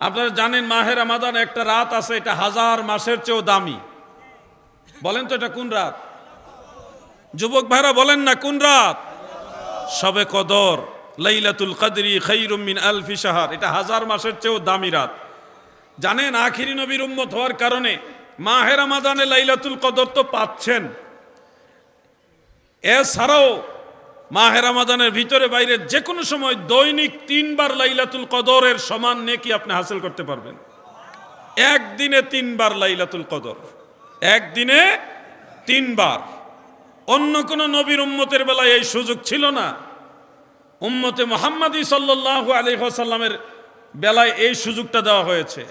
আপনারা জানেন মাহে রমাদান একটা রাত আছে, এটা 1000 মাসের চেয়েও দামি। বলেন তো এটা কোন রাত? যুবক ভাইরা বলেন না কোন রাত? শবে কদর, লাইলাতুল কদরি খায়রুম মিন আলফি শাহর, এটা 1000 মাসের চেয়েও দামি রাত। জানেন আখিরি নবীর উম্মত হওয়ার কারণে মাহে রমাদানে লাইলাতুল কদর তো পাচ্ছেন, এছাড়াও মাহে রমাদানের ভিতরে বাইরে যে কোনো সময় দৈনিক 3 বার লাইলাতুল কদরের সমান নেকি আপনি হাসিল করতে পারবেন। একদিনে 3 বার লাইলাতুল কদর, একদিনে 3 বার। অন্য কোন নবীর উম্মতের বেলায় এই সুযোগ ছিল না। উম্মতে মুহাম্মাদী সাল্লাল্লাহু আলাইহি ওয়াসাল্লামের বেলায় এই সুযোগটা দেওয়া হয়েছে।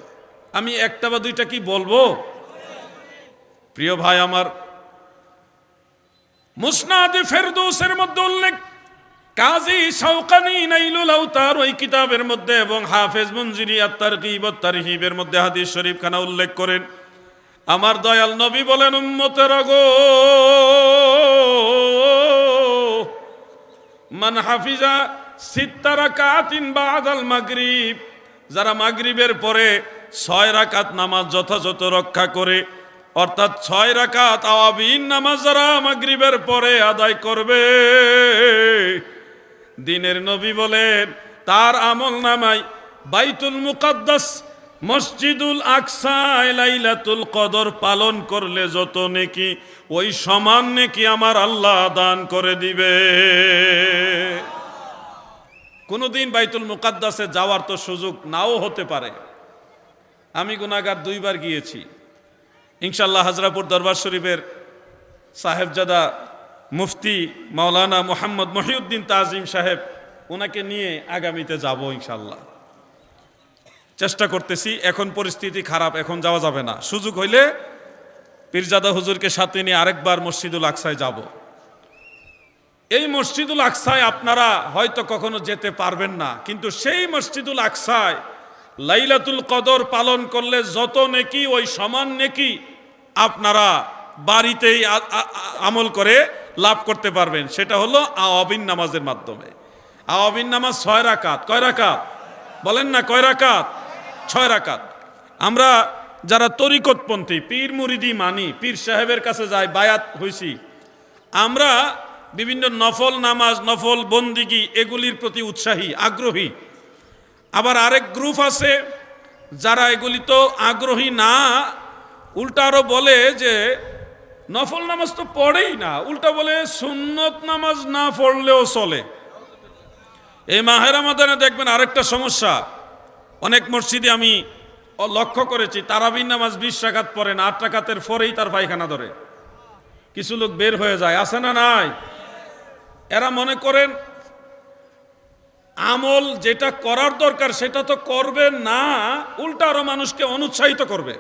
আমি একটা বা দুইটা কি বলবো? প্রিয় ভাই আমার, মুসনাদে ফেরদৌসের মধ্যে উল্লেখ, কাজী শাওকানি নাইলুল আওতার ওই কিতাবের মধ্যে এবং হাফেজ মুনজিরি আত-তারগীব ওয়াত তারহিবের মধ্যে হাদিস শরীফ খানা উল্লেখ করেন। আমার দয়াল নবী বলেন, উম্মতেরা গো, মান হাফিজা সিত্তা রাকাতিন বাদাল মাগরিব, যারা মাগরিবের পরে 6 রাকাত নামাজ যথাযথ রক্ষা করে, অর্থাৎ 6 রাকাত আওয়াবিন নামাজ যারা মাগরিবের পরে আদায় করবে, দিনের নবী বলেন তার আমল নামায় বাইতুল মুকাদ্দাস মসজিদুল আকসায় লাইলাতুল কদর পালন করলে যত নেকি, ওই সমান নেকি আমার আল্লাহ দান করে দিবে। কোনদিন বাইতুল মুকাদ্দাসে যাওয়ার তো সুযোগ নাও হতে পারে। আমি গুনাহগার 2 বার গিয়েছি। ইনশাআল্লাহ হাজরাপুর দরবার শরীফের সাহেবজাদা মুফতি মাওলানা মোহাম্মদ মহিউদ্দিন তাজিম সাহেব, ওনাকে নিয়ে আগামীতে যাব ইনশাআল্লাহ। চেষ্টা করতেছি, এখন পরিস্থিতি খারাপ, এখন যাওয়া যাবে না। সুযোগ হইলে পীরজাদা হুজুরকে সাথে নিয়ে আরেকবার মসজিদুল আকসায় যাব। এই মসজিদুল আকসায় আপনারা হয়তো কখনো যেতে পারবেন না, কিন্তু সেই মসজিদুল আকসায় লাইলাতুল কদর পালন করলে যত নেকি, ওই সমান নেকি আপনারা বাড়িতেই আমল করে লাভ করতে পারবেন। সেটা হলো আওয়াবিন নামাজের মাধ্যমে। আওয়াবিন নামাজ 6 রাকাত। কয় রাকাত? বলেন না কয় রাকাত? 6 রাকাত। আমরা যারা তরিকতপন্থী, পীর মুরিদি মানি, পীর সাহেবের কাছে যাই, বায়াত হইছি, আমরা বিভিন্ন নফল নামাজ, নফল বন্দিগি এগুলির প্রতি উৎসাহী, আগ্রহী। আবার আরেক গ্রুপ আছে যারা এগুলি তো আগ্রহী না, উল্টা আরো বলে যে নফল নামাজ তো পড়েই না, উল্টা বলে সুন্নত নামাজ না পড়লেও চলে। এই মাহে রমাদানে দেখবেন আরেকটা সমস্যা, অনেক মসজিদে আমি লক্ষ্য করেছি তারাবির নামাজ 20 রাকাত পড়ে না, 8 রাকাতের পরেই তার পায়খানা ধরে, কিছু লোক বের হয়ে যায়, আছে না নাই? এরা মনে করেন আমল যেটা করার দরকার সেটা তো করবে না, উল্টা আরো মানুষকে অনুৎসাহিত করবে।